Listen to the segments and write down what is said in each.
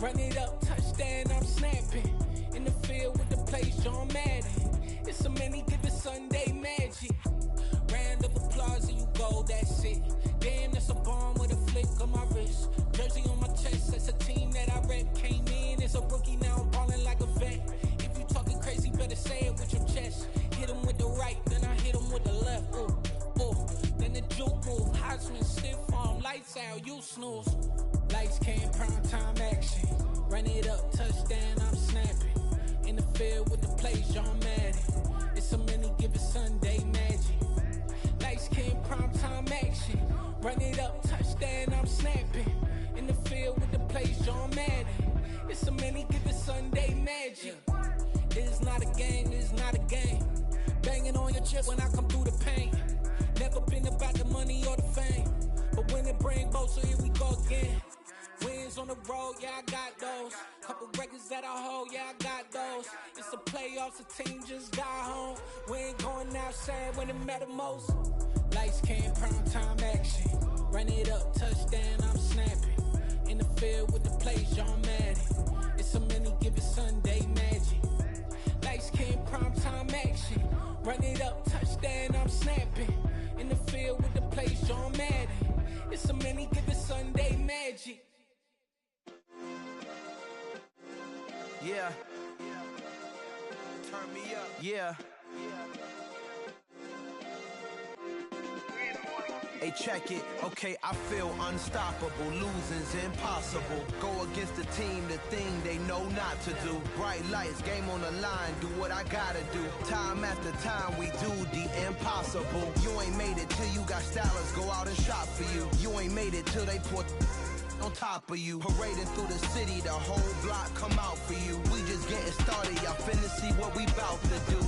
Run it up, touchdown, I'm snapping. In the field with the play, John Madden. It's a many given Sunday magic. Round of applause and you go, that's it. Damn, that's a bomb with a flick on my wrist. Jersey on my chest, that's a team that I rep. Came in as a rookie, now I'm ballin' like a vet. If you talking crazy, better say it with your chest. Hit him with the right, then I hit him with the left. Ooh, ooh. Then the juke move, Heisman stiff arm, lights out, you snooze. Lights came, prime time action. Run it up, touchdown, I'm snapping. In the field with the plays, John Madden. It's a many given Sunday magic. Lights came, prime time action. Run it up, touchdown, I'm snapping. In the field with the plays, John Madden. It's a many given Sunday magic. It's not a game, it's not a game. Banging on your chest when I come through the pain. Never been about the money or the fame. But when it bring both, so here we go again. Wins on the road, yeah, I got those. Couple records that I hold, yeah, I got those. It's the playoffs, the team just got home. We ain't going outside when it matter most. Lights came, prime time action. Run it up, touchdown, I'm snapping. In the field with the plays, John Madden. It's a many given Sunday magic. Lights came, prime time action. Run it up, touchdown, I'm snapping. In the field with the plays, John Madden. It's a many given Sunday magic. Yeah. Turn me up. Yeah. Hey, check it. Okay, I feel unstoppable. Losing's impossible. Go against the team, the thing they know not to do. Bright lights, game on the line. Do what I gotta do. Time after time, we do the impossible. You ain't made it till you got stylists go out and shop for you. You ain't made it till they put on top of you. Parading through the city, the whole block come out for you. We just getting started, y'all finna see what we bout to do.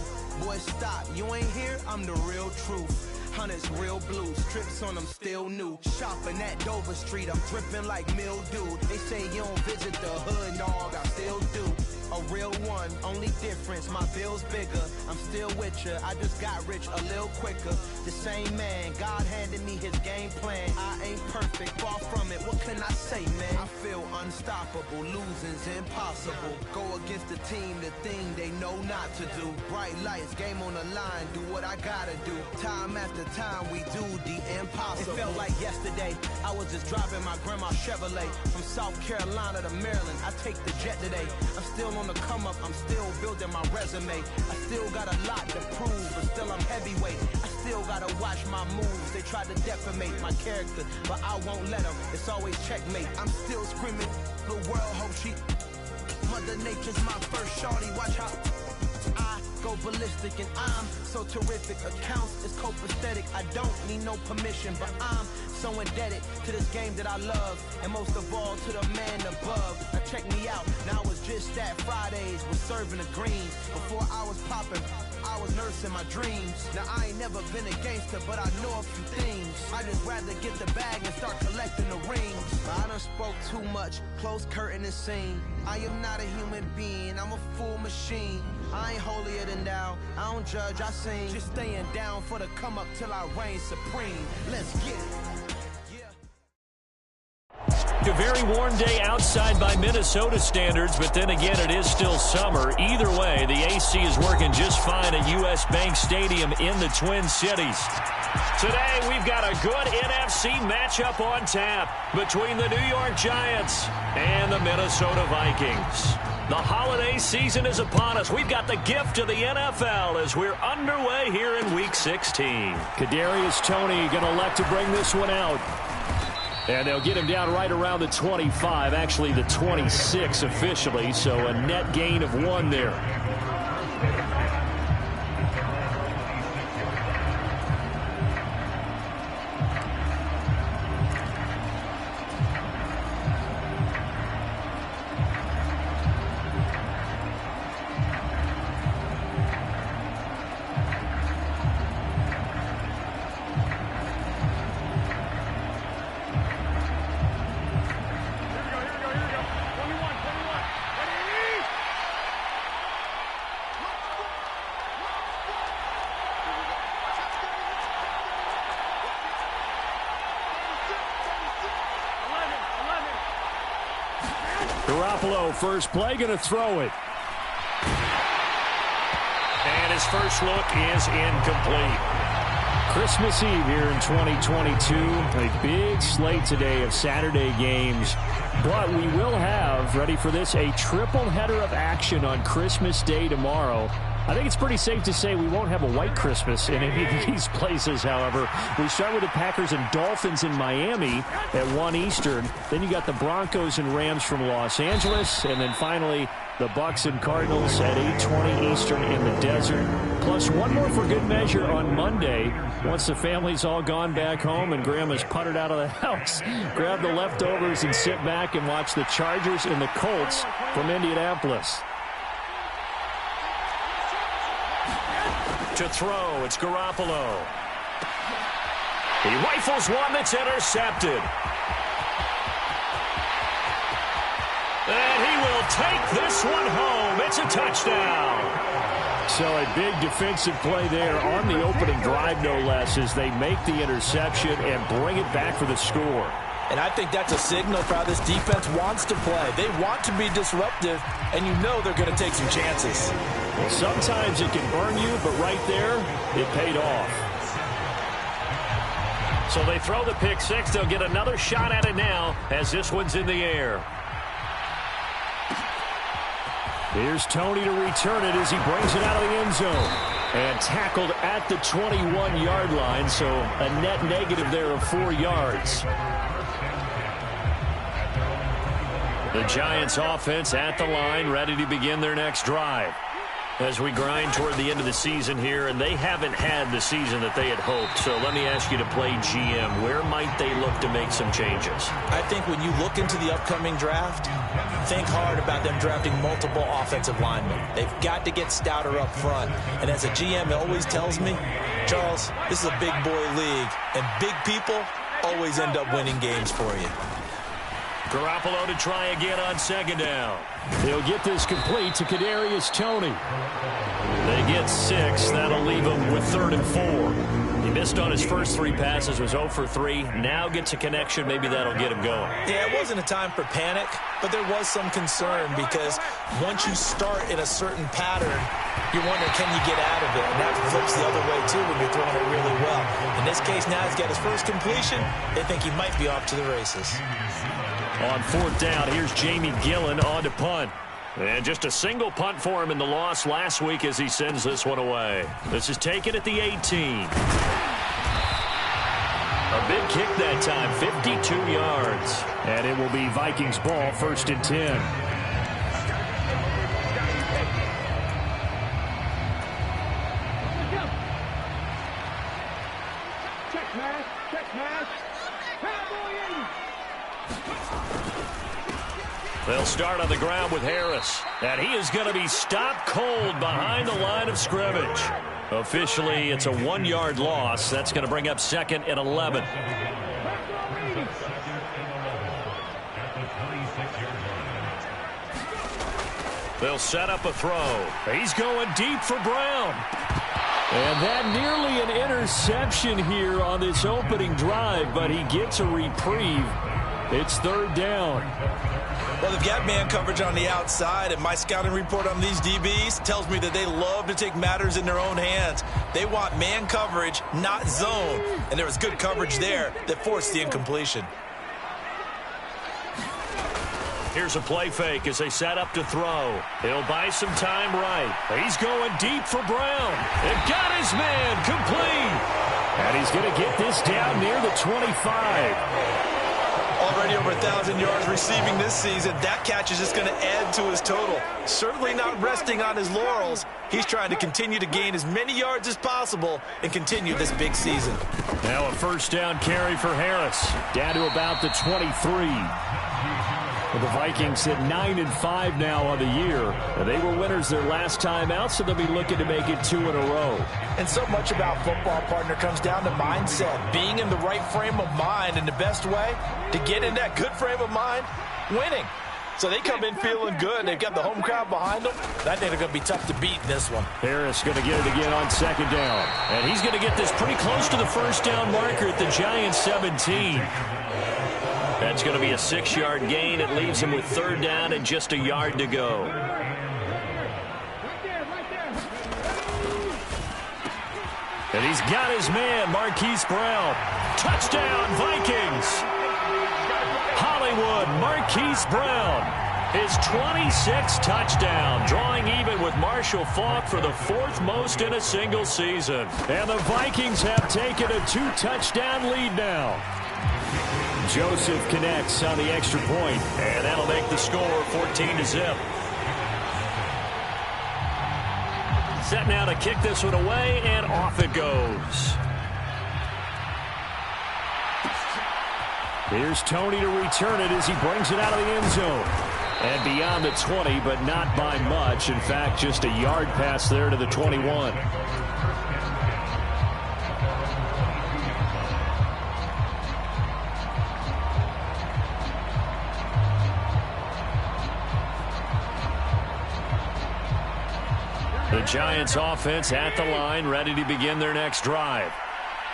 Boy, stop, you ain't here, I'm the real truth. Hunters real blue, strips on them still new. Shopping at Dover Street, I'm dripping like mildew. They say you don't visit the hood, dog, I still do. A real one, only difference, my bill's bigger. I'm still with ya, I just got rich a little quicker. The same man, God handed me his game plan. I ain't perfect, far from it, what can I say, man? I feel unstoppable, losing's impossible. Go against the team, the thing they know not to do. Bright lights, game on the line, do what I gotta do. Time after time, we do the impossible. It felt like yesterday, I was just driving my grandma's Chevrolet. From South Carolina to Maryland, I take the jet today. I'm still on the come up, I'm still building my resume. I still got a lot to prove, but still I'm heavyweight. I still gotta watch my moves. They try to defamate my character, but I won't let them. It's always checkmate. I'm still screaming, the world hope she. Mother Nature's my first shorty, watch how I go ballistic and I'm so terrific. Accounts is copacetic, I don't need no permission, but I'm so indebted to this game that I love, and most of all to the man above. Now check me out, now it's just that Fridays was serving the greens. Before I was popping, I was nursing my dreams. Now I ain't never been a gangster, but I know a few things. I just rather get the bag and start collecting the rings. I done spoke too much, close curtain and scene. I am not a human being, I'm a full machine. I ain't holier than thou, I don't judge, I sing. Just staying down for the come up till I reign supreme. Let's get it. A very warm day outside by Minnesota standards, but then again, it is still summer. Either way, the AC is working just fine at U.S. Bank Stadium in the Twin Cities. Today, we've got a good NFC matchup on tap between the New York Giants and the Minnesota Vikings. The holiday season is upon us. We've got the gift of the NFL as we're underway here in Week 16. Kadarius Toney going to elect to bring this one out. And they'll get him down right around the 25, actually the 26 officially, so a net gain of 1 there. Garoppolo, first play, going to throw it. And his first look is incomplete. Christmas Eve here in 2022. A big slate today of Saturday games. But we will have, ready for this, a triple header of action on Christmas Day tomorrow. I think it's pretty safe to say we won't have a white Christmas in any of these places, however. We start with the Packers and Dolphins in Miami at 1 Eastern. Then you got the Broncos and Rams from Los Angeles. And then finally, the Bucs and Cardinals at 8:20 Eastern in the desert. Plus one more for good measure on Monday. Once the family's all gone back home and Grandma's puttered out of the house, grab the leftovers and sit back and watch the Chargers and the Colts from Indianapolis. To throw, it's Garoppolo. He rifles one that's intercepted. And he will take this one home. It's a touchdown. So a big defensive play there on the opening drive, no less, as they make the interception and bring it back for the score. And I think that's a signal for how this defense wants to play. They want to be disruptive, and you know they're going to take some chances. Well, sometimes it can burn you, but right there, it paid off. So they throw the pick six. They'll get another shot at it now as this one's in the air. Here's Tony to return it as he brings it out of the end zone. And tackled at the 21-yard line, so a net negative there of 4 yards. The Giants offense at the line, ready to begin their next drive. As we grind toward the end of the season here, and they haven't had the season that they had hoped. So let me ask you to play GM. Where might they look to make some changes? I think when you look into the upcoming draft, think hard about them drafting multiple offensive linemen. They've got to get stouter up front. And as a GM, it always tells me, Charles, this is a big boy league, and big people always end up winning games for you. Garoppolo to try again on second down. They'll get this complete to Kadarius Toney. They get 6. That'll leave him with 3rd and 4. He missed on his first 3 passes, was 0 for 3. Now gets a connection. Maybe that'll get him going. Yeah, it wasn't a time for panic, but there was some concern because once you start in a certain pattern, you're wondering, can you get out of it? And that flips the other way, too, when you're throwing it really well. In this case, now he's got his first completion. They think he might be off to the races. On 4th down, here's Jamie Gillen on to punt. And just a single punt for him in the loss last week as he sends this one away. This is taken at the 18. A big kick that time, 52 yards. And it will be Vikings ball, 1st and 10. They'll start on the ground with Harris. And he is going to be stopped cold behind the line of scrimmage. Officially, it's a 1-yard loss. That's going to bring up 2nd and 11. They'll set up a throw. He's going deep for Brown. And that nearly an interception here on this opening drive, but he gets a reprieve. It's 3rd down. Well, they've got man coverage on the outside, and my scouting report on these DBs tells me that they love to take matters in their own hands. They want man coverage, not zone. And there was good coverage there that forced the incompletion. Here's a play fake as they set up to throw. He'll buy some time right. He's going deep for Brown. And got his man complete. And he's going to get this down near the 25. Already over 1,000 yards receiving this season. That catch is just going to add to his total. Certainly not resting on his laurels. He's trying to continue to gain as many yards as possible and continue this big season. Now a 1st down carry for Harris. Down to about the 23. Well, the Vikings at 9-5 now on the year. They were winners their last time out, so they'll be looking to make it 2 in a row. And so much about football, partner, comes down to mindset. Being in the right frame of mind, and the best way to get in that good frame of mind, winning. So they come in feeling good. They've got the home crowd behind them. I think they're going to be tough to beat in this one. Harris going to get it again on 2nd down. And he's going to get this pretty close to the 1st down marker at the Giants 17. That's going to be a 6-yard gain. It leaves him with 3rd down and just a yard to go. And he's got his man, Marquise Brown. Touchdown, Vikings. Hollywood, Marquise Brown. His 26th touchdown, drawing even with Marshall Faulk for the 4th most in a single season. And the Vikings have taken a 2-touchdown lead now. Joseph connects on the extra point, and that'll make the score 14-0. Set now to kick this one away, and off it goes. Here's Tony to return it as he brings it out of the end zone. And beyond the 20, but not by much. In fact, just a yard pass there to the 21. The Giants offense at the line, ready to begin their next drive.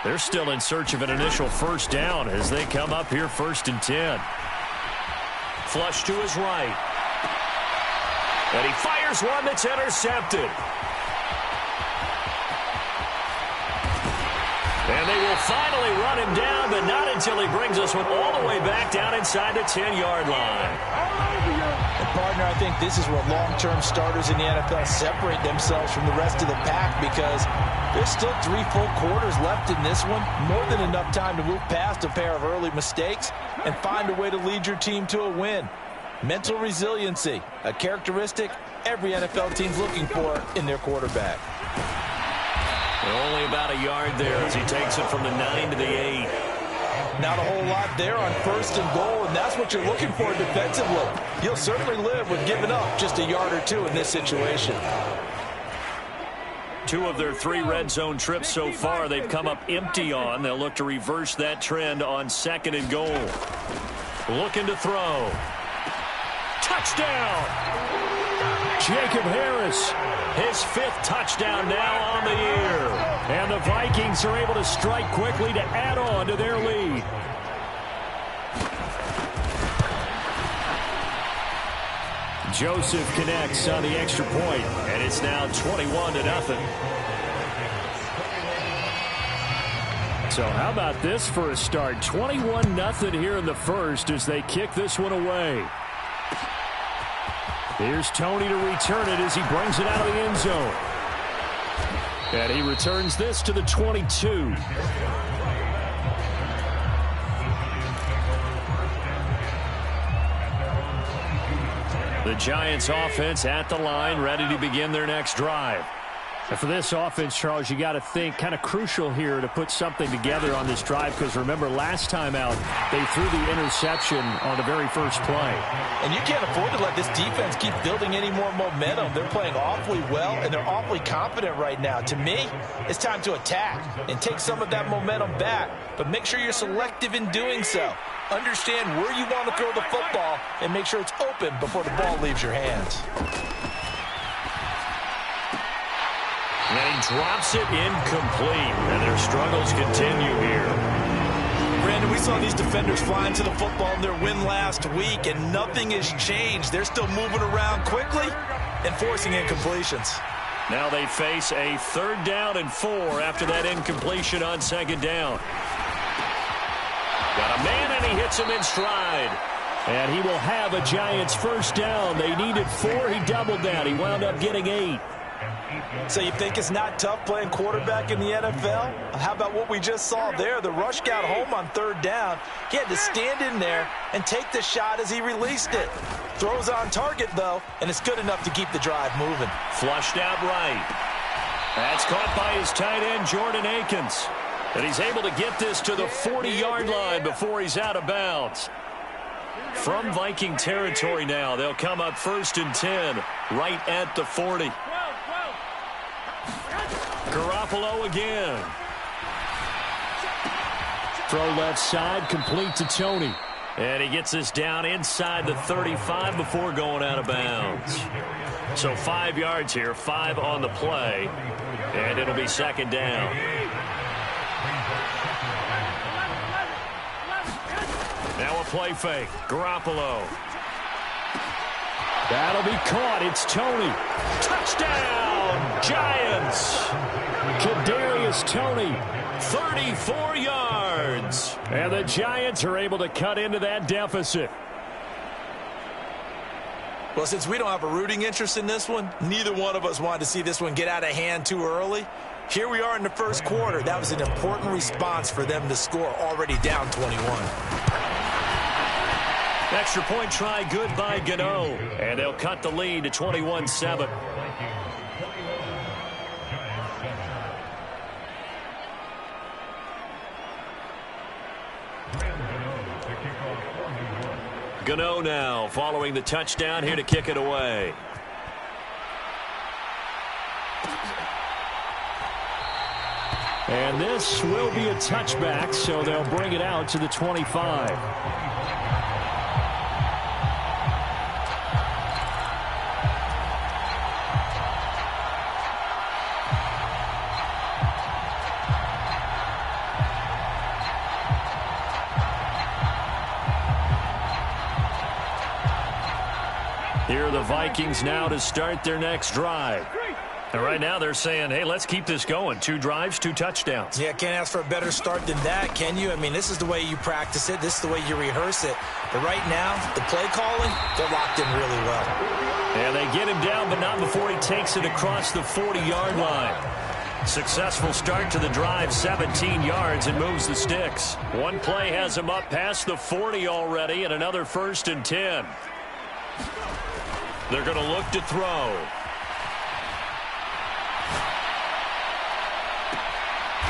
They're still in search of an initial 1st down as they come up here 1st and 10. Flush to his right. And he fires one that's intercepted. And they will finally run him down, but not until he brings us one all the way back down inside the 10-yard line. And partner, I think this is where long-term starters in the NFL separate themselves from the rest of the pack, because there's still 3 full quarters left in this one. More than enough time to move past a pair of early mistakes and find a way to lead your team to a win. Mental resiliency, a characteristic every NFL team's looking for in their quarterback. Only about a yard there as he takes it from the 9 to the 8. Not a whole lot there on 1st and goal, and that's what you're looking for defensively. You'll certainly live with giving up just a yard or 2 in this situation. 2 of their 3 red zone trips so far they've come up empty on. They'll look to reverse that trend on 2nd and goal. Looking to throw. Touchdown! Jacob Harris, his 5th touchdown now on the year. And the Vikings are able to strike quickly to add on to their lead. Joseph connects on the extra point, and it's now 21-0. So how about this for a start? 21-0 here in the 1st as they kick this one away. Here's Tony to return it as he brings it out of the end zone. And he returns this to the 22. The Giants offense at the line, ready to begin their next drive. And for this offense, Charles, you got to think kind of crucial here to put something together on this drive, because remember last time out they threw the interception on the very first play. And you can't afford to let this defense keep building any more momentum. They're playing awfully well, and they're awfully confident right now. To me, it's time to attack and take some of that momentum back, but make sure you're selective in doing so. Understand where you want to throw the football and make sure it's open before the ball leaves your hands. And he drops it incomplete, and their struggles continue here. Brandon, we saw these defenders flying to the football in their win last week, and nothing has changed. They're still moving around quickly and forcing incompletions. Now they face a 3rd down and 4 after that incompletion on 2nd down. Got a man, and he hits him in stride. And he will have a Giants 1st down. They needed 4. He doubled that. He wound up getting 8. So you think it's not tough playing quarterback in the NFL? How about what we just saw there? The rush got home on 3rd down. He had to stand in there and take the shot as he released it. Throws on target, though, and it's good enough to keep the drive moving. Flushed out right. That's caught by his tight end, Jordan Akins. And he's able to get this to the 40-yard line before he's out of bounds. From Viking territory now, they'll come up 1st and 10, right at the 40. Garoppolo again. Throw left side, complete to Tony. And he gets this down inside the 35 before going out of bounds. So 5 yards here, 5 on the play. And it'll be 2nd down. Now a play fake. Garoppolo. That'll be caught. It's Toney. Touchdown, Giants. Kadarius Toney. 34 yards. And the Giants are able to cut into that deficit. Well, since we don't have a rooting interest in this one, neither one of us wanted to see this one get out of hand too early. Here we are in the first quarter. That was an important response for them to score, already down 21. Extra point try good by Gano. And they'll cut the lead to 21-7. Gano now following the touchdown, here to kick it away. And this will be a touchback, so they'll bring it out to the 25. Here are the Vikings now to start their next drive. And right now they're saying, hey, let's keep this going. 2 drives, 2 touchdowns. Yeah, can't ask for a better start than that, can you? I mean, this is the way you practice it. This is the way you rehearse it. But right now, the play calling, they're locked in really well. And they get him down, but not before he takes it across the 40-yard line. Successful start to the drive, 17 yards, and moves the sticks. One play has him up past the 40 already, and another 1st and 10. They're going to look to throw.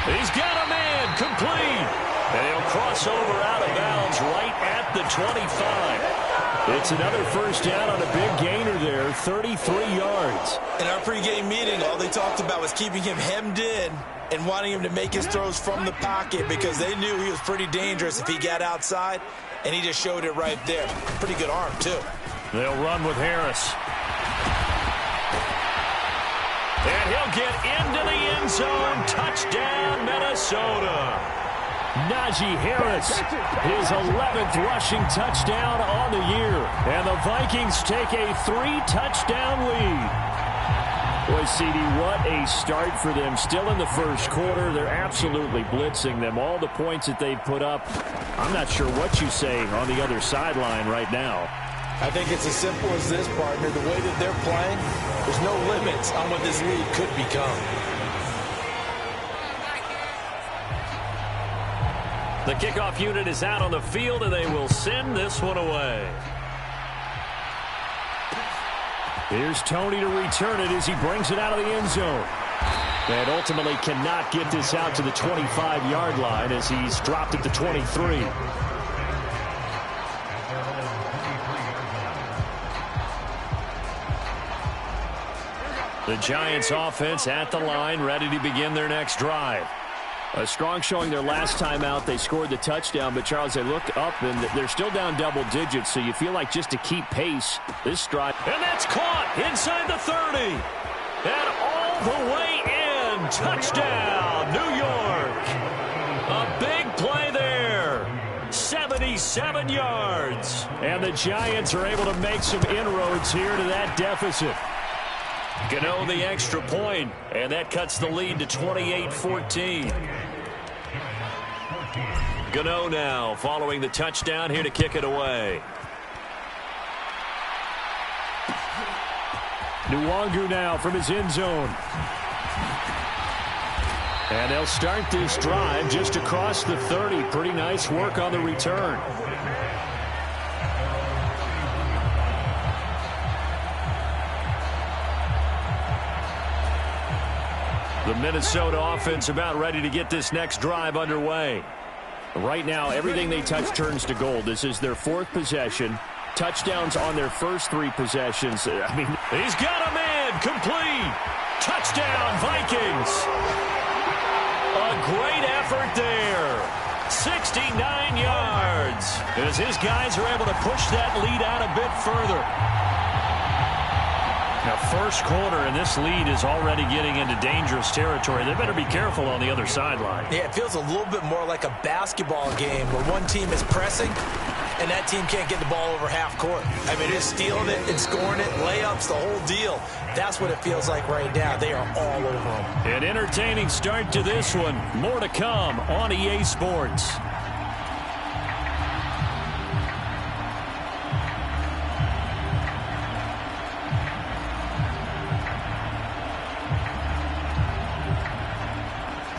He's got a man, complete. And he'll cross over out of bounds right at the 25. It's another first down on a big gainer there, 33 yards. In our pregame meeting, all they talked about was keeping him hemmed in and wanting him to make his throws from the pocket because they knew he was pretty dangerous if he got outside, and he just showed it right there. Pretty good arm, too. They'll run with Harris. And he'll get into the end zone. Touchdown, Minnesota. Najee Harris, his 11th rushing touchdown on the year. And the Vikings take a 3-touchdown lead. Boy, CD, what a start for them. Still in the first quarter. They're absolutely blitzing them. All the points that they've put up, I'm not sure what you say on the other sideline right now. I think it's as simple as this, partner. The way that they're playing, there's no limits on what this league could become. The kickoff unit is out on the field, and they will send this one away. Here's Toney to return it as he brings it out of the end zone. And ultimately cannot get this out to the 25-yard line as he's dropped at the 23. The Giants offense at the line, ready to begin their next drive. A strong showing their last time out. They scored the touchdown, but, Charles, they look up, and they're still down double digits, so you feel like just to keep pace, this drive. And that's caught inside the 30. And all the way in. Touchdown, New York. A big play there. 77 yards. And the Giants are able to make some inroads here to that deficit. Gano the extra point, and that cuts the lead to 28-14. Gano now following the touchdown, here to kick it away. Nwangu now from his end zone. And they'll start this drive just across the 30. Pretty nice work on the return. The Minnesota offense about ready to get this next drive underway. Right now, everything they touch turns to gold. This is their 4th possession. Touchdowns on their first 3 possessions. I mean, he's got a man, complete. Touchdown, Vikings. A great effort there. 69 yards. As his guys are able to push that lead out a bit further. Now, first quarter, and this lead is already getting into dangerous territory. They better be careful on the other sideline. Yeah, it feels a little bit more like a basketball game where one team is pressing and that team can't get the ball over half court. I mean, they're stealing it and scoring it, layups, the whole deal. That's what it feels like right now. They are all over them. An entertaining start to this one. More to come on EA Sports.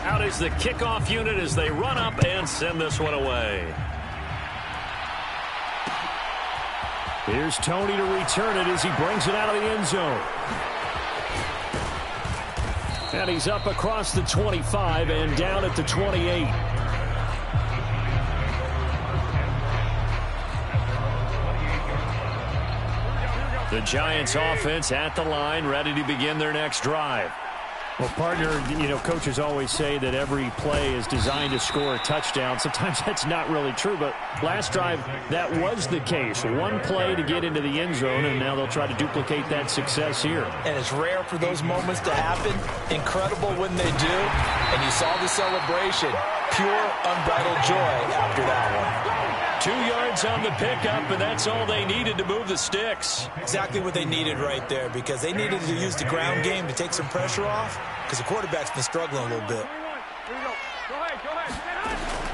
Out is the kickoff unit as they run up and send this one away. Here's Tony to return it as he brings it out of the end zone. And he's up across the 25 and down at the 28. The Giants offense at the line, ready to begin their next drive. Well, partner, coaches always say that every play is designed to score a touchdown. Sometimes that's not really true, but last drive, that was the case. One play to get into the end zone, and now they'll try to duplicate that success here. And it's rare for those moments to happen. Incredible when they do. And you saw the celebration. Pure, unbridled joy after that one. 2 yards on the pickup, and that's all they needed to move the sticks. Exactly what they needed right there, because they needed to use the ground game to take some pressure off, because the quarterback's been struggling a little bit.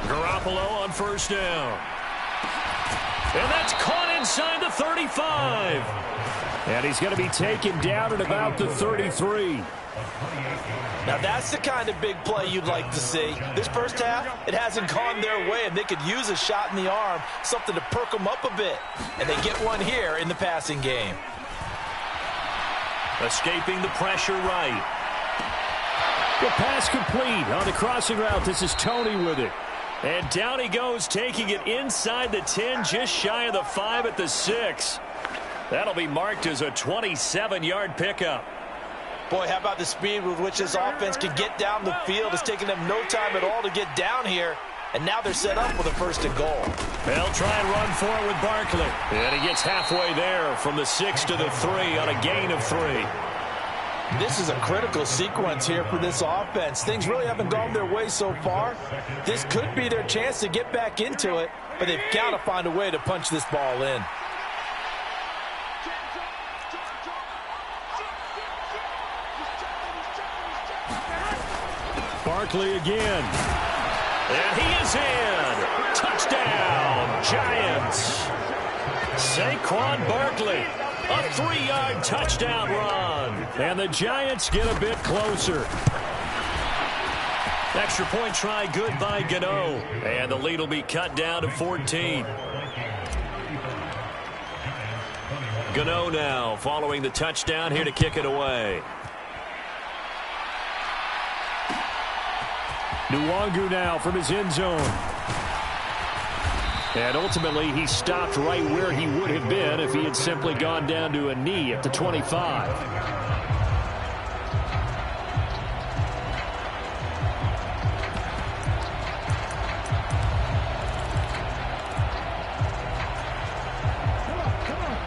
Garoppolo on first down. And that's caught inside the 35. And he's going to be taken down at about the 33. Now, that's the kind of big play you'd like to see. This first half, it hasn't gone their way, and they could use a shot in the arm, something to perk them up a bit. And they get one here in the passing game. Escaping the pressure right. The pass complete on the crossing route. This is Tony with it. And down he goes, taking it inside the 10, just shy of the 5 at the 6. That'll be marked as a 27-yard pickup. Boy, how about the speed with which this offense can get down the field? It's taken them no time at all to get down here. And now they're set up with a 1st and goal. They'll try and run for it with Barkley. And he gets halfway there from the 6 to the 3 on a gain of 3. This is a critical sequence here for this offense. Things really haven't gone their way so far. This could be their chance to get back into it, but they've got to find a way to punch this ball in. Barkley again. And he is in. Touchdown, Giants. Saquon Barkley, a 3-yard touchdown run. And the Giants get a bit closer. Extra point try good by Gano. And the lead will be cut down to 14. Gano now following the touchdown here to kick it away. Nwangu now from his end zone. And ultimately, he stopped right where he would have been if he had simply gone down to a knee at the 25.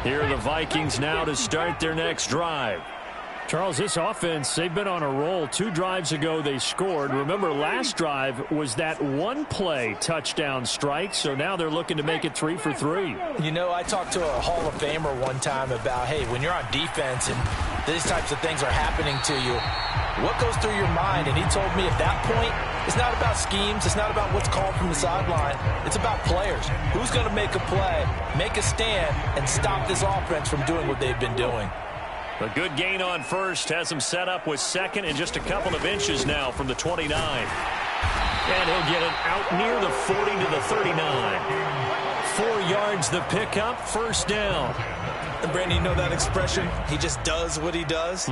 Here are the Vikings now to start their next drive. Charles, this offense, they've been on a roll. 2 drives ago, they scored. Remember, last drive was that one-play touchdown strike, so now they're looking to make it 3 for 3. You know, I talked to a Hall of Famer one time about, hey, when you're on defense and these types of things are happening to you, what goes through your mind? And he told me at that point, it's not about schemes. It's not about what's called from the sideline. It's about players. Who's going to make a play, make a stand, and stop this offense from doing what they've been doing? A good gain on first has him set up with second and just a couple of inches now from the 29. And he'll get it out near the 40 to the 39. 4 yards the pickup, first down. And Brandon, you know that expression? He just does what he does?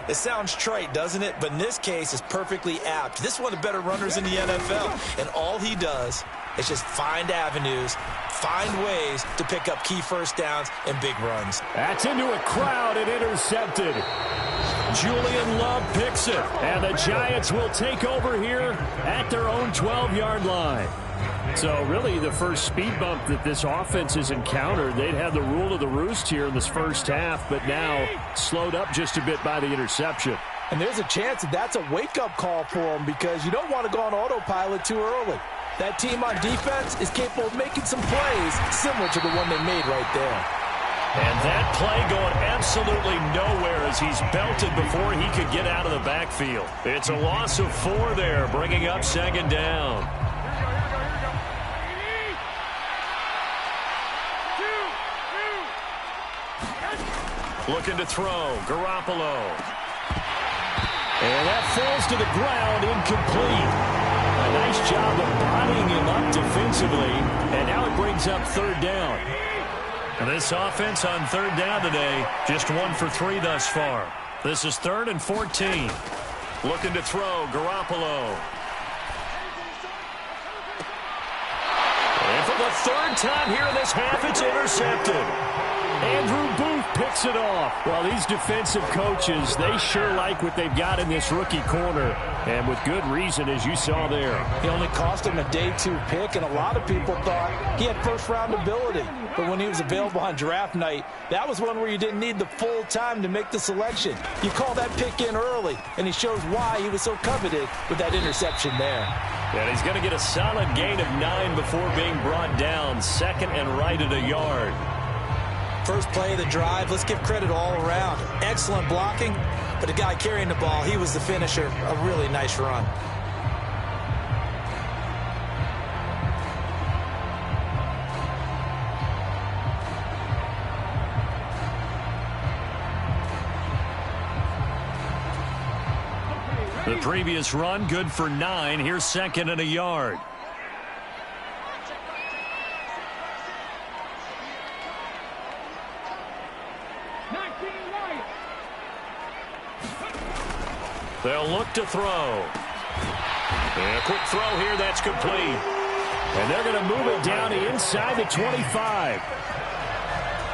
It sounds trite, doesn't it? But in this case, it's perfectly apt. This is one of the better runners in the NFL. And all he does is just find avenues, find ways to pick up key first downs and big runs. That's into a crowd and intercepted. Julian Love picks it. And the Giants will take over here at their own 12-yard line. So really the first speed bump that this offense has encountered, they'd had the rule of the roost here in this first half, but now slowed up just a bit by the interception. And there's a chance that that's a wake-up call for them because you don't want to go on autopilot too early. That team on defense is capable of making some plays similar to the one they made right there. And that play going absolutely nowhere as he's belted before he could get out of the backfield. It's a loss of 4 there, bringing up second down. Looking to throw, Garoppolo. And that falls to the ground, incomplete. A nice job of bodying him up defensively, and now it brings up third down. And this offense on third down today, just 1 for 3 thus far. This is 3rd and 14. Looking to throw, Garoppolo. And for the 3rd time here in this half, it's intercepted. Andrew Booth picks it off. Well, these defensive coaches, they sure like what they've got in this rookie corner, and with good reason, as you saw there. He only cost him a day 2 pick, and a lot of people thought he had first-round ability. But when he was available on draft night, that was one where you didn't need the full time to make the selection. You call that pick in early, and he shows why he was so coveted with that interception there. And he's going to get a solid gain of 9 before being brought down, 2nd and right at a yard. First play of the drive, let's give credit all around. Excellent blocking, but the guy carrying the ball, he was the finisher. A really nice run. The previous run, good for 9. Here's 2nd and a yard. They'll look to throw. And a quick throw here, that's complete. And they're going to move it down to inside the 25.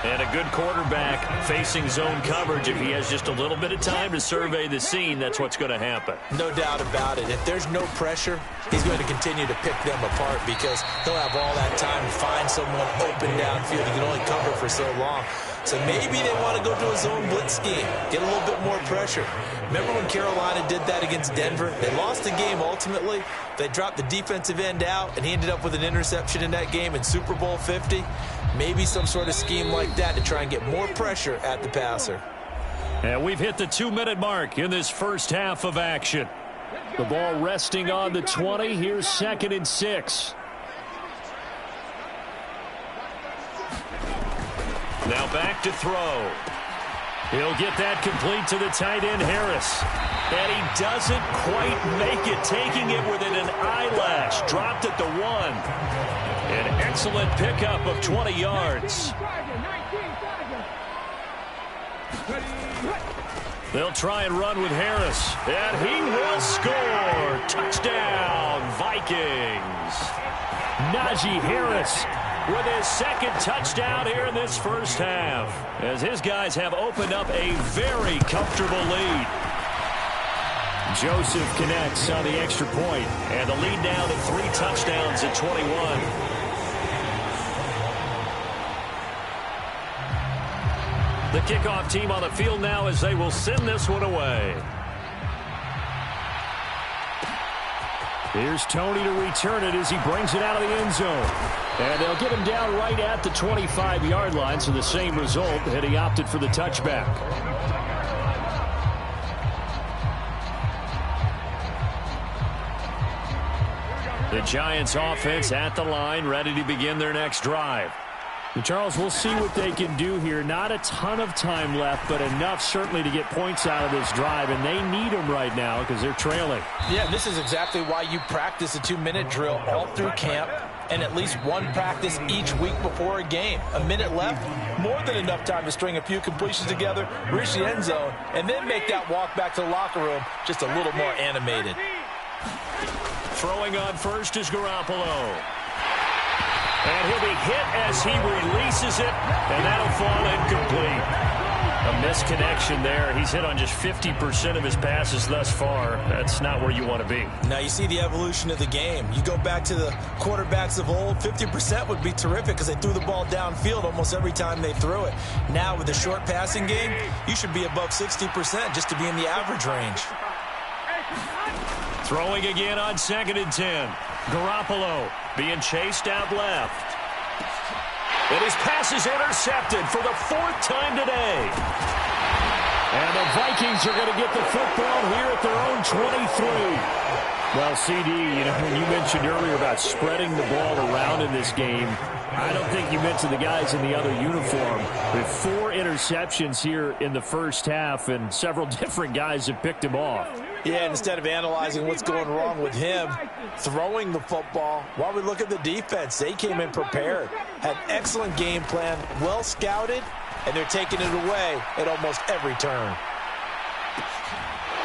And a good quarterback facing zone coverage. If he has just a little bit of time to survey the scene, that's what's going to happen. No doubt about it. If there's no pressure, he's going to continue to pick them apart because he'll have all that time to find someone open downfield. He can only cover for so long. So maybe they want to go to a zone blitz scheme, get a little bit more pressure. Remember when Carolina did that against Denver? They lost the game ultimately. They dropped the defensive end out, and he ended up with an interception in that game in Super Bowl 50. Maybe some sort of scheme like that to try and get more pressure at the passer. And we've hit the 2-minute mark in this first half of action. The ball resting on the 20. Here's 2nd and 6. Now back to throw. He'll get that complete to the tight end, Harris. And he doesn't quite make it, taking it within an eyelash. Dropped at the 1. An excellent pickup of 20 yards. They'll try and run with Harris. And he will score. Touchdown, Vikings. Najee Harris with his 2nd touchdown here in this first half, as his guys have opened up a very comfortable lead. Joseph connects on the extra point, and the lead down to 3 touchdowns at 21. The kickoff team on the field now as they will send this one away. Here's Tony to return it as he brings it out of the end zone. And they'll get him down right at the 25-yard line, so the same result, and he opted for the touchback. The Giants offense at the line, ready to begin their next drive. And Charles, we'll see what they can do here. Not a ton of time left, but enough certainly to get points out of this drive, and they need them right now because they're trailing. Yeah, this is exactly why you practice a 2-minute drill all through camp and at least one practice each week before a game. A minute left, more than enough time to string a few completions together, reach the end zone, and then make that walk back to the locker room just a little more animated. Throwing on first is Garoppolo. And he'll be hit as he releases it, and that'll fall incomplete. A misconnection there. He's hit on just 50% of his passes thus far. That's not where you want to be. Now you see the evolution of the game. You go back to the quarterbacks of old, 50% would be terrific because they threw the ball downfield almost every time they threw it. Now with the short passing game, you should be above 60% just to be in the average range. Throwing again on 2nd and 10. Garoppolo being chased out left. And his pass is intercepted for the 4th time today. And the Vikings are going to get the football here at their own 23. Well, CD, when you mentioned earlier about spreading the ball around in this game, I don't think you mentioned the guys in the other uniform. With 4 interceptions here in the first half, and several different guys have picked him off. Yeah, instead of analyzing what's going wrong with him throwing the football, while we look at the defense, they came in prepared, had an excellent game plan, well scouted, and they're taking it away at almost every turn.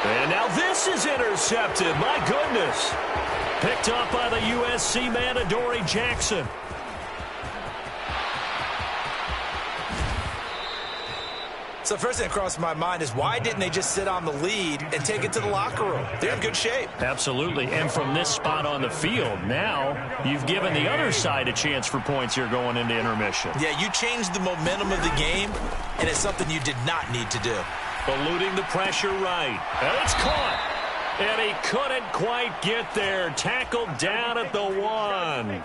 And now this is intercepted. My goodness. Picked up by the USC man, Adoree Jackson. So the first thing that crossed my mind is why didn't they just sit on the lead and take it to the locker room? They're in good shape. Absolutely. And from this spot on the field, now you've given the other side a chance for points here going into intermission. Yeah, you changed the momentum of the game, and it's something you did not need to do. Eluding the pressure right. And it's caught. And he couldn't quite get there. Tackled down at the 1.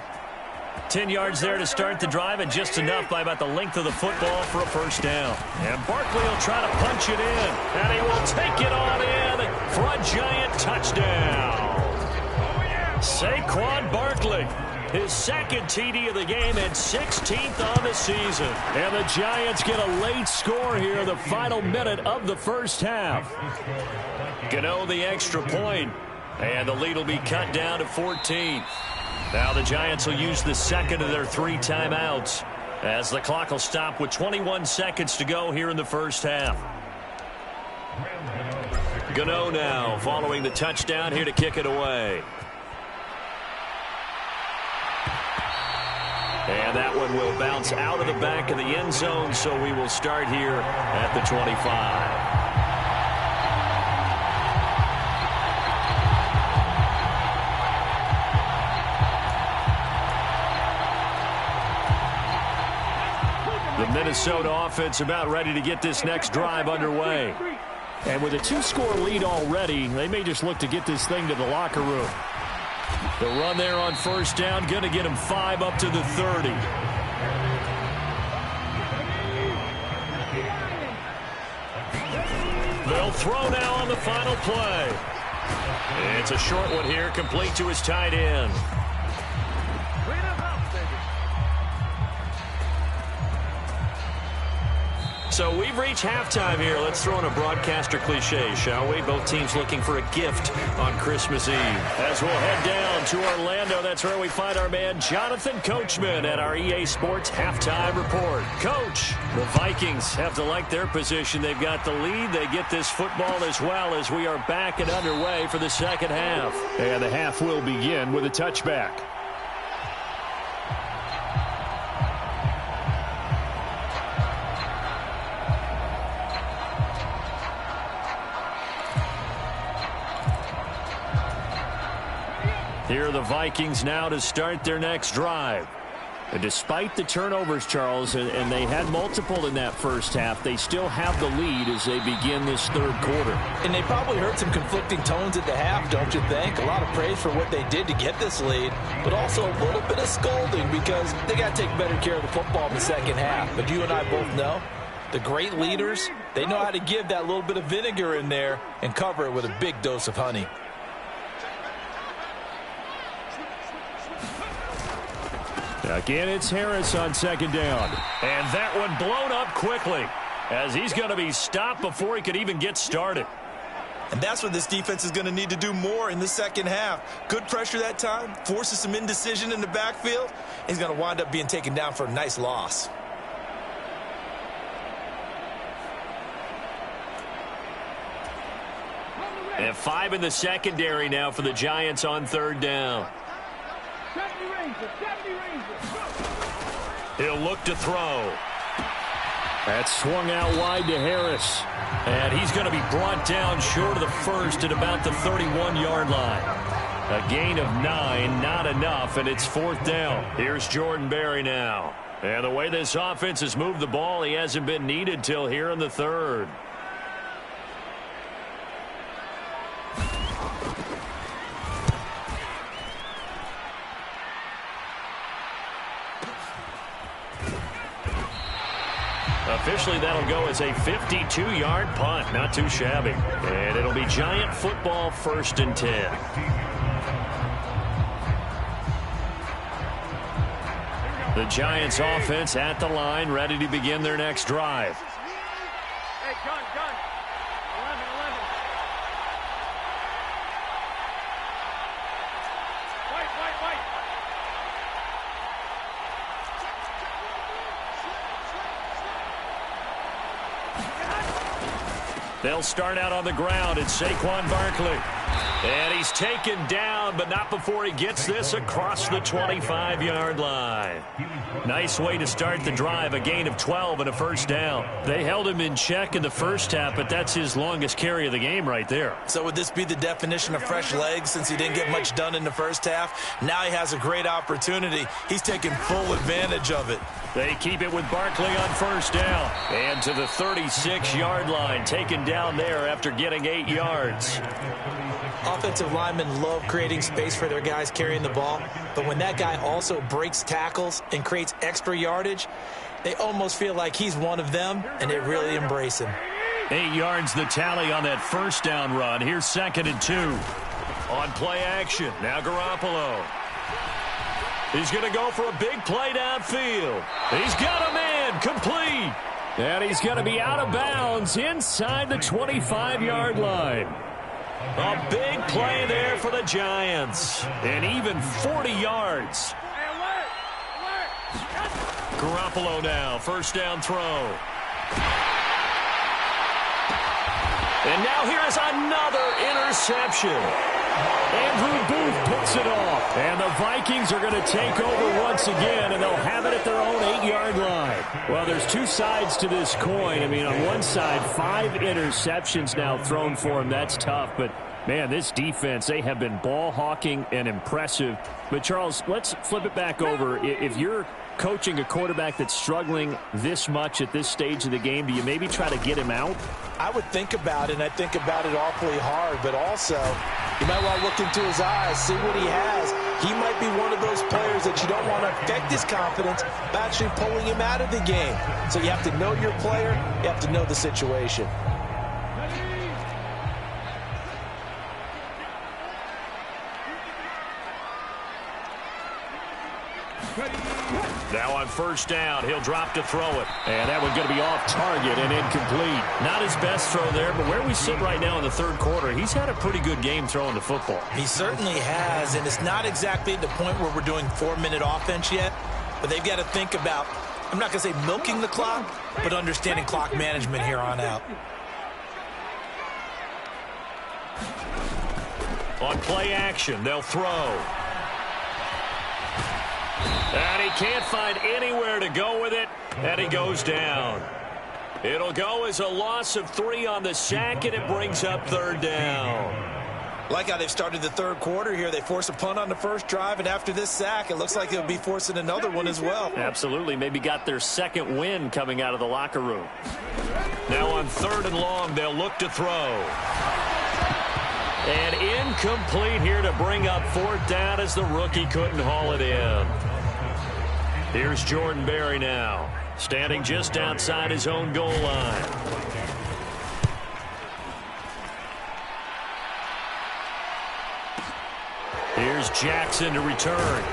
10 yards there to start the drive, and just enough by about the length of the football for a first down. And Barkley will try to punch it in, and he will take it on in for a giant touchdown. Saquon Barkley, his 2nd TD of the game and 16th on the season. And the Giants get a late score here in the final minute of the first half. Gano the extra point, and the lead will be cut down to 14. Now the Giants will use the 2nd of their 3 timeouts as the clock will stop with 21 seconds to go here in the first half. Gano now following the touchdown here to kick it away. And that one will bounce out of the back of the end zone, so we will start here at the 25. The Minnesota offense about ready to get this next drive underway. And with a 2-score lead already, they may just look to get this thing to the locker room. The run there on first down, going to get him 5 up to the 30. They'll throw now on the final play. It's a short one here, complete to his tight end. So we've reached halftime here. Let's throw in a broadcaster cliche, shall we? Both teams looking for a gift on Christmas Eve. As we'll head down to Orlando, that's where we find our man Jonathan Coachman at our EA Sports Halftime Report. Coach, the Vikings have to like their position. They've got the lead. They get this football as well as we are back and underway for the second half. And the half will begin with a touchback. Here are the Vikings now to start their next drive. And despite the turnovers, Charles, and they had multiple in that first half, they still have the lead as they begin this third quarter. And they probably heard some conflicting tones at the half, don't you think? A lot of praise for what they did to get this lead, but also a little bit of scolding because they got to take better care of the football in the second half. But you and I both know the great leaders, they know how to give that little bit of vinegar in there and cover it with a big dose of honey. Again, it's Harris on second down. And that one blown up quickly as he's going to be stopped before he could even get started. And that's what this defense is going to need to do more in the second half. Good pressure that time, forces some indecision in the backfield. He's going to wind up being taken down for a nice loss. And 5 in the secondary now for the Giants on third down. He'll look to throw. That's swung out wide to Harris. And he's going to be brought down short of the first at about the 31-yard line. A gain of 9, not enough, and it's 4th down. Here's Jordan Berry now. And the way this offense has moved the ball, he hasn't been needed till here in the 3rd. Officially, that'll go as a 52-yard punt. Not too shabby. And it'll be Giant football, 1st and 10. The Giants offense at the line, ready to begin their next drive. Hey, gun. 11. White. They'll start out on the ground. It's Saquon Barkley. And he's taken down, but not before he gets this across the 25-yard line. Nice way to start the drive, a gain of 12 and a 1st down. They held him in check in the first half, but that's his longest carry of the game right there. So would this be the definition of fresh legs since he didn't get much done in the first half? Now he has a great opportunity. He's taking full advantage of it. They keep it with Barkley on 1st down. And to the 36-yard line, taken down there after getting 8 yards. Offensive linemen love creating space for their guys carrying the ball, but when that guy also breaks tackles and creates extra yardage, they almost feel like he's one of them, and they really embrace him. 8 yards the tally on that 1st down run. Here's 2nd and 2. On play action, now Garoppolo. He's going to go for a big play downfield. He's got a man, complete. And he's going to be out of bounds inside the 25-yard line. A big play there for the Giants. And even 40 yards. Garoppolo now, 1st down throw. And now here is another interception. Andrew Booth picks it off. And the Vikings are going to take over once again, and they'll have it at their own 8-yard line. Well, there's two sides to this coin. I mean, on one side, 5 interceptions now thrown for him. That's tough, but man, this defense, they have been ball hawking and impressive. But, Charles, let's flip it back over. If you're coaching a quarterback that's struggling this much at this stage of the game, do you maybe try to get him out? I would think about it, and I think about it awfully hard, but also you might want to look into his eyes, see what he has. He might be one of those players that you don't want to affect his confidence by actually pulling him out of the game. So you have to know your player, you have to know the situation. Now on 1st down, he'll drop to throw it. And that one's going to be off target and incomplete. Not his best throw there, but where we sit right now in the 3rd quarter, he's had a pretty good game throwing the football. He certainly has, and it's not exactly the point where we're doing 4-minute offense yet, but they've got to think about, I'm not going to say milking the clock, but understanding clock management here on out. On play action, they'll throw. And he can't find anywhere to go with it, and he goes down. It'll go as a loss of 3 on the sack, and it brings up 3rd down. Like how they've started the 3rd quarter here. They force a punt on the first drive, and after this sack, it looks like they'll be forcing another one as well. Absolutely. Maybe got their 2nd win coming out of the locker room. Now on 3rd and long, they'll look to throw. And incomplete here to bring up 4th down as the rookie couldn't haul it in. Here's Jordan Berry now, standing just outside his own goal line. Here's Jackson to return.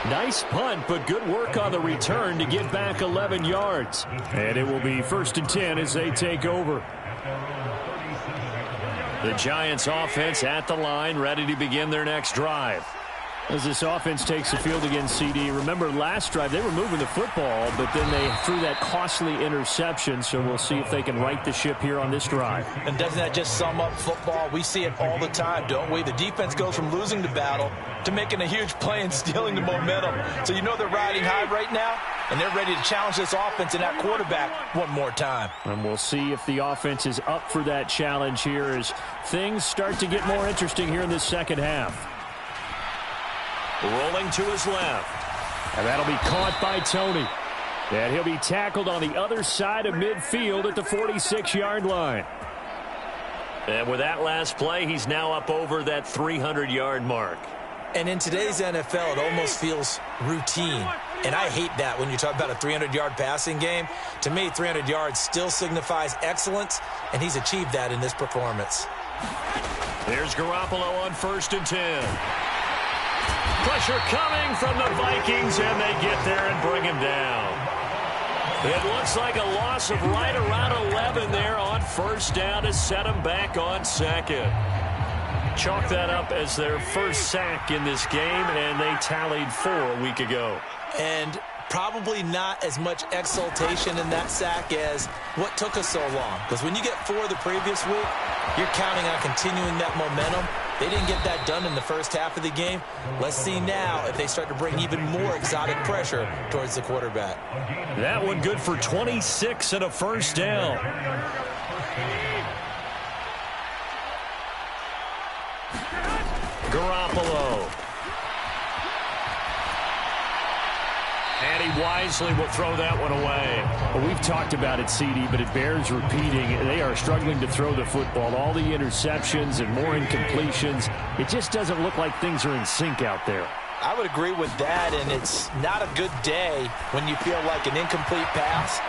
Nice punt, but good work on the return to get back 11 yards. And it will be 1st and 10 as they take over. The Giants offense at the line, ready to begin their next drive. As this offense takes the field against CD, remember last drive they were moving the football, but then they threw that costly interception, so we'll see if they can right the ship here on this drive. And doesn't that just sum up football? We see it all the time, don't we? The defense goes from losing the battle to making a huge play and stealing the momentum. So you know they're riding high right now, and they're ready to challenge this offense and that quarterback one more time. And we'll see if the offense is up for that challenge here as things start to get more interesting here in this second half. Rolling to his left. And that'll be caught by Tony. And he'll be tackled on the other side of midfield at the 46-yard line. And with that last play, he's now up over that 300-yard mark. And in today's NFL, it almost feels routine. And I hate that when you talk about a 300-yard passing game. To me, 300 yards still signifies excellence, and he's achieved that in this performance. There's Garoppolo on 1st and 10. Pressure coming from the Vikings, and they get there and bring him down. It looks like a loss of right around 11 there on 1st down to set him back on 2nd. Chalk that up as their first sack in this game, and they tallied 4 a week ago. And probably not as much exultation in that sack as what took us so long. Because when you get 4 the previous week, you're counting on continuing that momentum. They didn't get that done in the first half of the game. Let's see now if they start to bring even more exotic pressure towards the quarterback. That one good for 26 and a 1st down. Garoppolo. And he wisely will throw that one away. Well, we've talked about it, CD, but it bears repeating. They are struggling to throw the football. All the interceptions and more incompletions. It just doesn't look like things are in sync out there. I would agree with that, and it's not a good day when you feel like an incomplete pass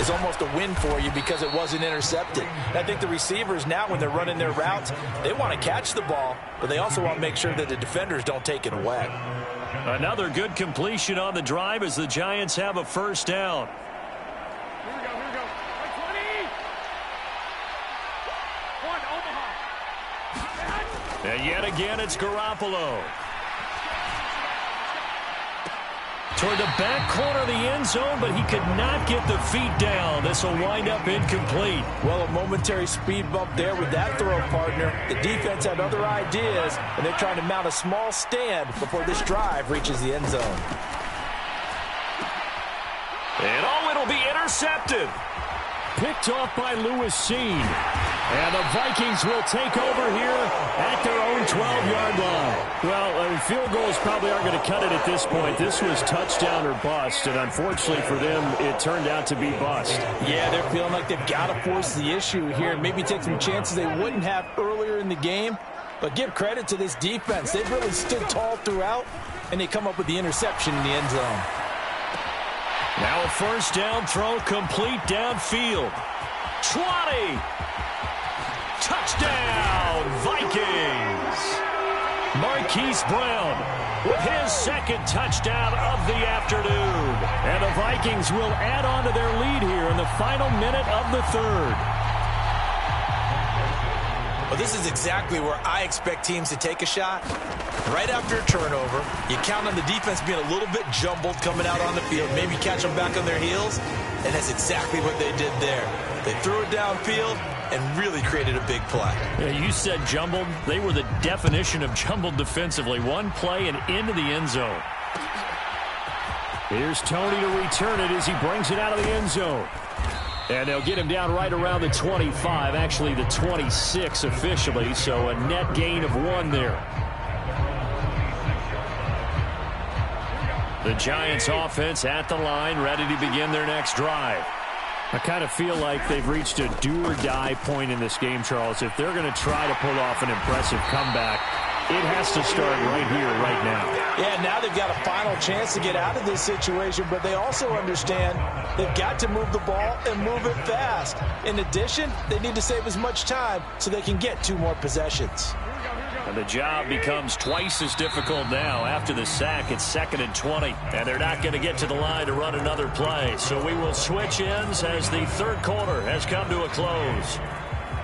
is almost a win for you because it wasn't intercepted. And I think the receivers now, when they're running their routes, they want to catch the ball, but they also want to make sure that the defenders don't take it away. Another good completion on the drive as the Giants have a 1st down. Here we go. Right 20. 1, Omaha. And yet again, it's Garoppolo. Toward the back corner of the end zone, but he could not get the feet down. This will wind up incomplete. Well, a momentary speed bump there with that throw, partner. The defense had other ideas, and they're trying to mount a small stand before this drive reaches the end zone. And it'll be intercepted. Picked off by Lewis Seen. And the Vikings will take over here at their own 12-yard line. Well, field goals probably aren't going to cut it at this point. This was touchdown or bust, and unfortunately for them, it turned out to be bust. Yeah, they're feeling like they've got to force the issue here and maybe take some chances they wouldn't have earlier in the game. But give credit to this defense. They've really stood tall throughout, and they come up with the interception in the end zone. Now a 1st down throw complete downfield. 20. Touchdown, Vikings. Marquise Brown with his 2nd touchdown of the afternoon. And the Vikings will add on to their lead here in the final minute of the 3rd. Well, this is exactly where I expect teams to take a shot. Right after a turnover, you count on the defense being a little bit jumbled coming out on the field, maybe catch them back on their heels, and that's exactly what they did there. They threw it downfield and really created a big play. Yeah, you said jumbled. They were the definition of jumbled defensively. One play and into the end zone. Here's Tony to return it as he brings it out of the end zone. And they'll get him down right around the 25, actually the 26 officially, so a net gain of 1 there. The Giants offense at the line, ready to begin their next drive. I kind of feel like they've reached a do-or-die point in this game, Charles. If they're going to try to pull off an impressive comeback, it has to start right here, right now. Yeah, now they've got a final chance to get out of this situation, but they also understand they've got to move the ball and move it fast. In addition, they need to save as much time so they can get 2 more possessions. And the job becomes twice as difficult now. After the sack, it's 2nd and 20. And they're not going to get to the line to run another play. So we will switch ends as the 3rd quarter has come to a close.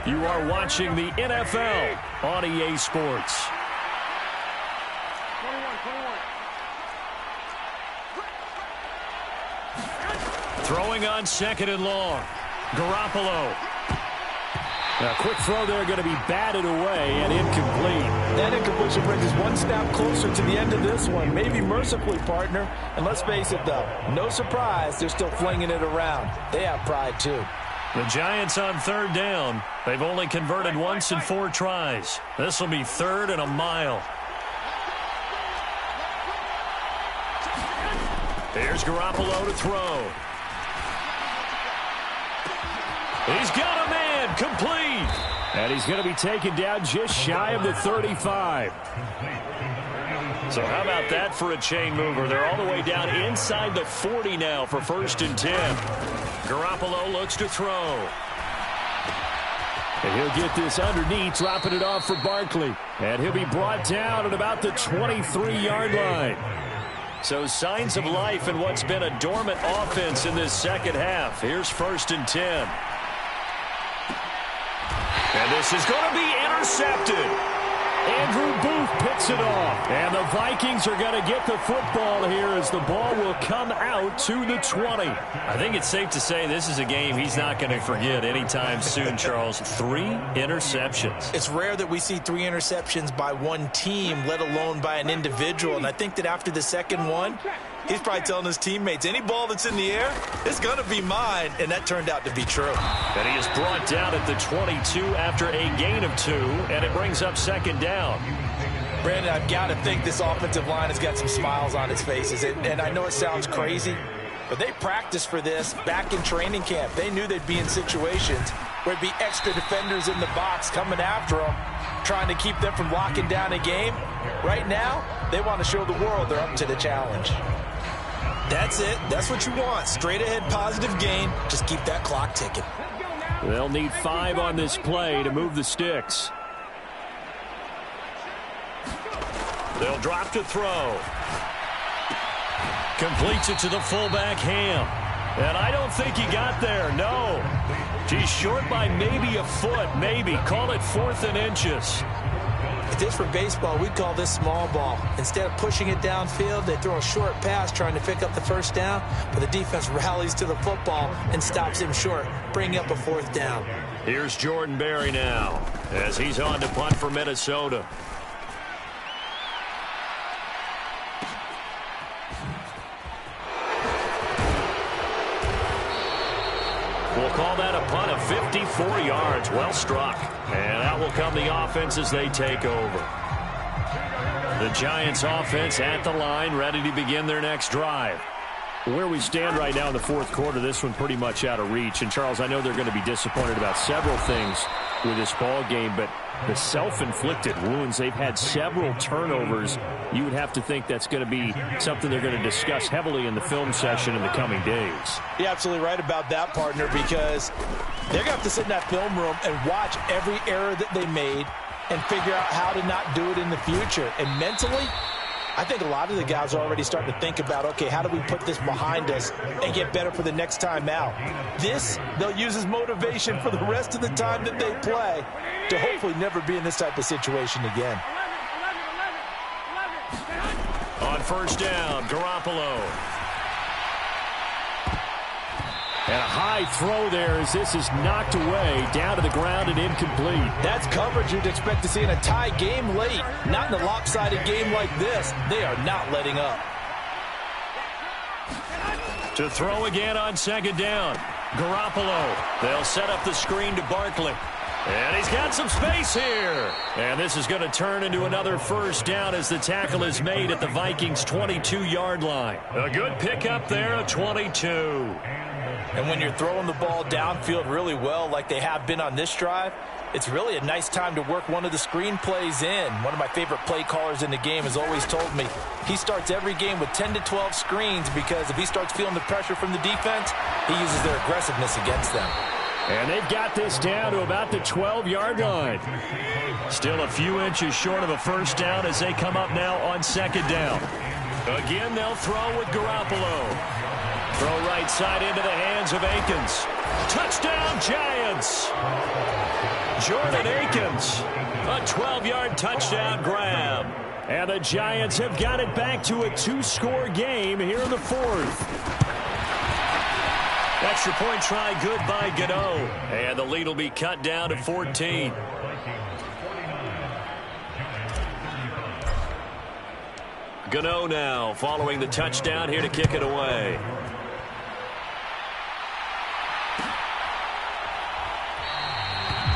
You are watching the NFL on EA Sports. 21. Throwing on 2nd and long. Garoppolo. A quick throw there going to be batted away and incomplete. That incompletion brings us one snap closer to the end of this one. Maybe mercifully, partner. And let's face it, though, no surprise, they're still flinging it around. They have pride, too. The Giants on 3rd down. They've only converted once in 4 tries. This will be 3rd and a mile. Here's Garoppolo to throw. He's got a man, complete. And he's going to be taken down just shy of the 35. So how about that for a chain mover? They're all the way down inside the 40 now for 1st and 10. Garoppolo looks to throw. And he'll get this underneath, dropping it off for Barkley. And he'll be brought down at about the 23-yard line. So signs of life in what's been a dormant offense in this second half. Here's 1st and 10. And this is going to be intercepted. Andrew Booth picks it off. And the Vikings are going to get the football here as the ball will come out to the 20. I think it's safe to say this is a game he's not going to forget anytime soon, Charles. 3 interceptions. It's rare that we see 3 interceptions by one team, let alone by an individual. And I think that after the second one, he's probably telling his teammates, any ball that's in the air, it's going to be mine. And that turned out to be true. And he is brought down at the 22 after a gain of 2, and it brings up 2nd down. Brandon, I've got to think this offensive line has got some smiles on its faces. And I know it sounds crazy, but they practiced for this back in training camp. They knew they'd be in situations where there'd be extra defenders in the box coming after them, trying to keep them from locking down a game. Right now, they want to show the world they're up to the challenge. That's it. That's what you want. Straight ahead positive gain. Just keep that clock ticking. They'll need 5 on this play to move the sticks. They'll drop to throw. Completes it to the fullback, Ham. And I don't think he got there, no. He's short by maybe a foot, maybe. Call it 4th and inches. If this were baseball, we'd call this small ball. Instead of pushing it downfield, they throw a short pass trying to pick up the 1st down, but the defense rallies to the football and stops him short, bringing up a 4th down. Here's Jordan Berry now as he's on to punt for Minnesota. We'll call that a punt of 54 yards. Well struck. And out will come the offense as they take over. The Giants offense at the line, ready to begin their next drive. Where we stand right now in the 4th quarter, this one pretty much out of reach. And, Charles, I know they're going to be disappointed about several things with this ball game, but the self-inflicted wounds, they've had several turnovers. You would have to think that's going to be something they're going to discuss heavily in the film session in the coming days. You're absolutely right about that, partner, because they're going to have to sit in that film room and watch every error that they made and figure out how to not do it in the future. And mentally, I think a lot of the guys are already starting to think about, okay, how do we put this behind us and get better for the next time out? This, they'll use as motivation for the rest of the time that they play to hopefully never be in this type of situation again. On 1st down, Garoppolo. And a high throw there as this is knocked away, down to the ground and incomplete. That's coverage you'd expect to see in a tie game late. Not in a lopsided game like this. They are not letting up. To throw again on 2nd down. Garoppolo. They'll set up the screen to Barkley. And he's got some space here. And this is going to turn into another 1st down as the tackle is made at the Vikings' 22-yard line. A good pickup there, a 22. And when you're throwing the ball downfield really well like they have been on this drive, it's really a nice time to work one of the screen plays in. One of my favorite play callers in the game has always told me he starts every game with 10 to 12 screens because if he starts feeling the pressure from the defense, he uses their aggressiveness against them. And they've got this down to about the 12-yard line. Still a few inches short of a 1st down as they come up now on 2nd down. Again, they'll throw with Garoppolo. Throw right side into the hands of Akins. Touchdown, Giants! Jordan Akins, a 12-yard touchdown grab. And the Giants have got it back to a 2-score game here in the 4th. Extra point try good by Gano. And the lead will be cut down to 14. Gano now following the touchdown here to kick it away.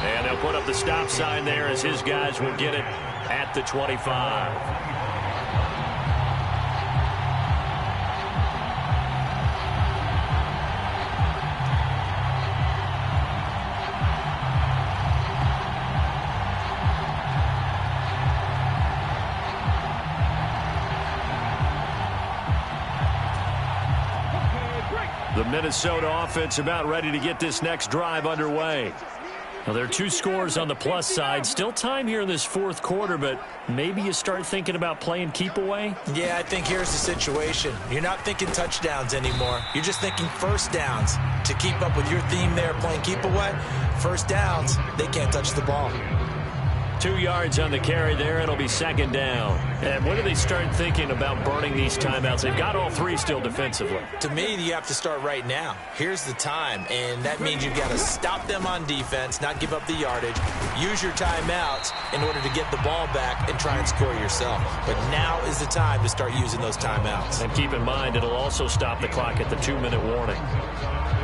And they'll put up the stop sign there as his guys will get it at the 25. The Minnesota offense about ready to get this next drive underway. Well, there are 2 scores on the plus side. Still time here in this fourth quarter, but maybe you start thinking about playing keep away? Yeah, I think here's the situation. You're not thinking touchdowns anymore. You're just thinking first downs. To keep up with your theme there, playing keep away, first downs, they can't touch the ball. 2 yards on the carry there. It'll be second down. And when do they start thinking about burning these timeouts? They've got all 3 still defensively. To me, you have to start right now. Here's the time, and that means you've got to stop them on defense, not give up the yardage, use your timeouts in order to get the ball back and try and score yourself. But now is the time to start using those timeouts. And keep in mind, it'll also stop the clock at the 2-minute warning.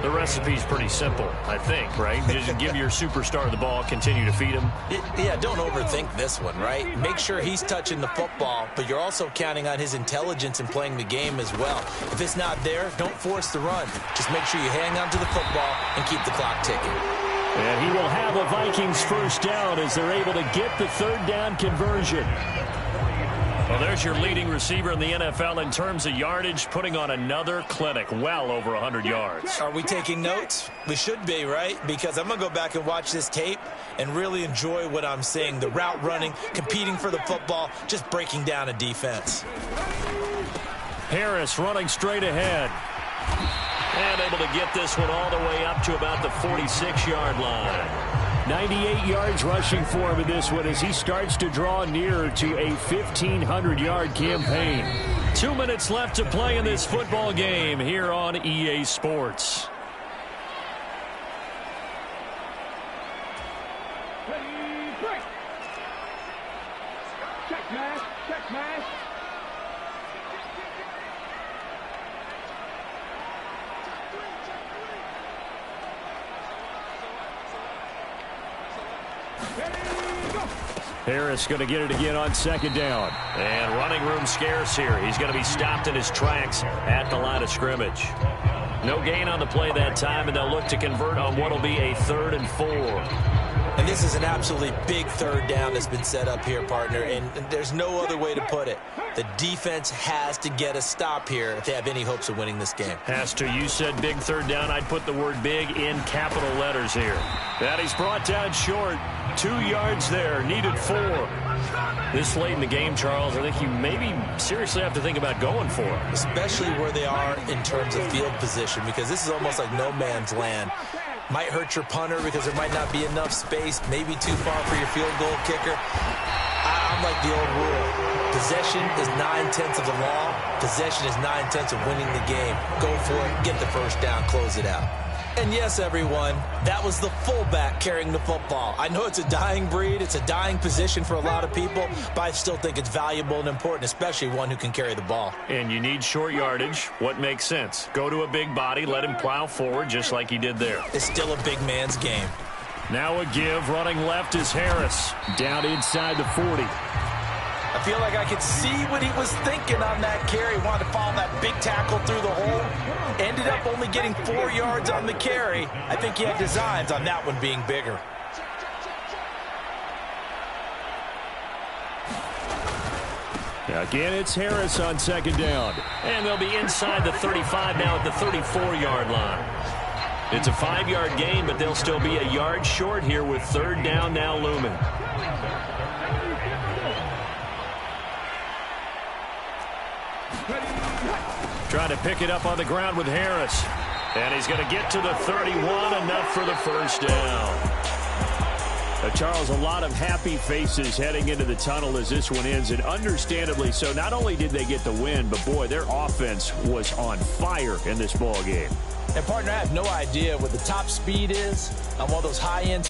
The recipe's pretty simple, I think, right? Just give your superstar the ball, continue to feed him. Yeah, don't overthink this one, right? Make sure he's touching the football, but you're also counting on his intelligence in playing the game as well. If it's not there, don't force the run. Just make sure you hang on to the football and keep the clock ticking. And he will have a Vikings first down as they're able to get the third down conversion. Well, there's your leading receiver in the NFL in terms of yardage, putting on another clinic, well over 100 yards. Are we taking notes? We should be, right? Because I'm going to go back and watch this tape and really enjoy what I'm seeing. The route running, competing for the football, just breaking down a defense. Harris running straight ahead. And able to get this one all the way up to about the 46-yard line. 98 yards rushing for him in this one as he starts to draw nearer to a 1,500-yard campaign. 2 minutes left to play in this football game here on EA Sports. Ready, break. Check mash, check mash. Harris going to get it again on second down. And running room scarce here. He's going to be stopped in his tracks at the line of scrimmage. No gain on the play that time, and they'll look to convert on what will be a 3rd and 4. And this is an absolutely big third down that's been set up here, partner, and there's no other way to put it. The defense has to get a stop here if they have any hopes of winning this game. Has to. You said big third down. I'd put the word big in capital letters here. That he's brought down short. 2 yards there. Needed 4. This late in the game, Charles, I think you maybe seriously have to think about going for it. Especially where they are in terms of field position, because this is almost like no man's land. Might hurt your punter because there might not be enough space, maybe too far for your field goal kicker. I'm like the old rule. Possession is 9/10 of the law. Possession is 9/10 of winning the game. Go for it, get the first down, close it out. And yes, everyone, that was the fullback carrying the football. I know it's a dying breed, it's a dying position for a lot of people, but I still think it's valuable and important, especially one who can carry the ball. And you need short yardage. What makes sense? Go to a big body, let him plow forward just like he did there. It's still a big man's game. Now a give, running left is Harris. Down inside the 40. I feel like I could see what he was thinking on that carry. Wanted to follow that big tackle through the hole. Ended up only getting 4 yards on the carry. I think he had designs on that one being bigger. Again, it's Harris on second down. And they'll be inside the 35 now at the 34-yard line. It's a 5-yard gain, but they'll still be a yard short here with third down now looming. Trying to pick it up on the ground with Harris. And he's going to get to the 31, enough for the first down. Charles, a lot of happy faces heading into the tunnel as this one ends, and understandably so. Not only did they get the win, but boy, their offense was on fire in this ball game. And partner, I have no idea what the top speed is on one of those high-end